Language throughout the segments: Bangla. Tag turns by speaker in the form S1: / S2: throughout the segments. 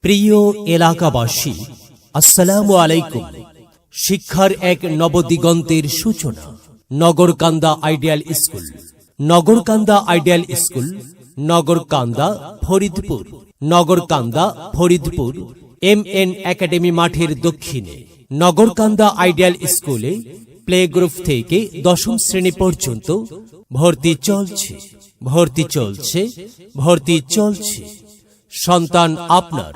S1: প্রিয় এলাকাবাসী, আসসালামু আলাইকুম। শিক্ষার এক নবদিগন্তের সূচনা। Nagarkanda ideal school, Nagarkanda ideal school, Nagarkanda Faridpur, Nagarkanda Faridpur MN academy মাঠের দক্ষিণে। নগরকান্দা আইডিয়াল স্কুলে প্লে গ্রুপ থেকে দশম শ্রেণী পর্যন্ত ভর্তি চলছে, ভর্তি চলছে, ভর্তি চলছে। সন্তান আপনার,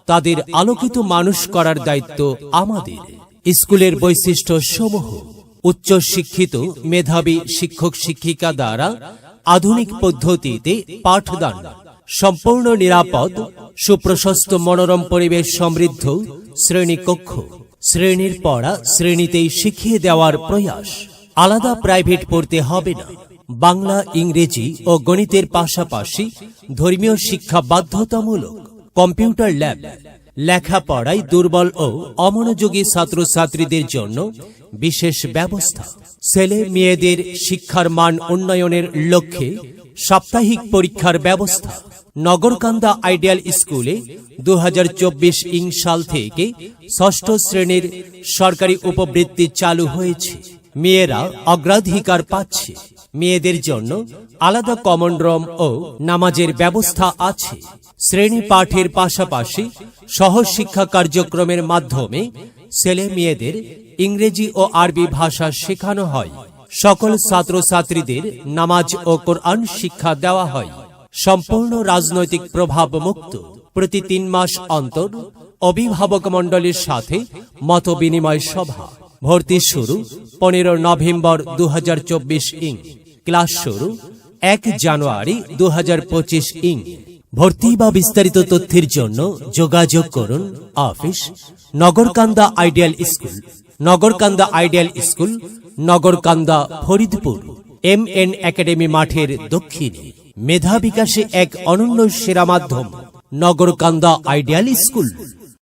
S1: তাদের আলোকিত মানুষ করার দায়িত্ব আমাদের। স্কুলের বৈশিষ্ট্য সমূহ: উচ্চ শিক্ষিত মেধাবী শিক্ষক শিক্ষিকা দ্বারা আধুনিক পদ্ধতিতে পাঠদান, সম্পূর্ণ নিরাপদ, সুপ্রশস্ত মনোরম পরিবেশ সমৃদ্ধ শ্রেণীকক্ষ, শ্রেণীর পড়া শ্রেণীতেই শিখিয়ে দেওয়ার প্রয়াস। আলাদা প্রাইভেট পড়তে হবে না। বাংলা, ইংরেজি ও গণিতের পাশাপাশি ধর্মীয় শিক্ষা বাধ্যতামূলক। কম্পিউটার ল্যাব, লেখাপড়ায় দুর্বল ও অমনোযোগী ছাত্রছাত্রীদের জন্য বিশেষ ব্যবস্থা। ছেলে মেয়েদের শিক্ষার মান উন্নয়নের লক্ষ্যে সাপ্তাহিক পরীক্ষার ব্যবস্থা। নগরকান্দা আইডিয়াল স্কুলে 2024 সাল থেকে ষষ্ঠ শ্রেণীর সরকারি উপবৃত্তি চালু হয়েছে। মেয়েরা অগ্রাধিকার পাচ্ছে। মেয়েদের জন্য আলাদা কমন রুম ও নামাজের ব্যবস্থা আছে। শ্রেণী পাঠের পাশাপাশি সহশিক্ষা কার্যক্রমের মাধ্যমে ছেলে মেয়েদের ইংরেজি ও আরবি ভাষা শেখানো হয়। সকল ছাত্রছাত্রীদের নামাজ ও কোরআন শিক্ষা দেওয়া হয়। সম্পূর্ণ রাজনৈতিক প্রভাব মুক্ত। প্রতি 3 মাস অন্তর অভিভাবক মণ্ডলীর সাথে মত বিনিময় সভা। ভর্তি শুরু 15 নভেম্বর 2024। ক্লাস শুরু 1 জানুয়ারি 2025। ভর্তি বা বিস্তারিত তথ্যের জন্য যোগাযোগ করুন office Nagarkanda ideal school, Nagarkanda ideal school, Nagarkanda Faridpur MN academy মাঠের দক্ষিণে। মেধা বিকাশে এক অনন্য সেরা মাধ্যম নগরকান্দা আইডিয়াল স্কুল।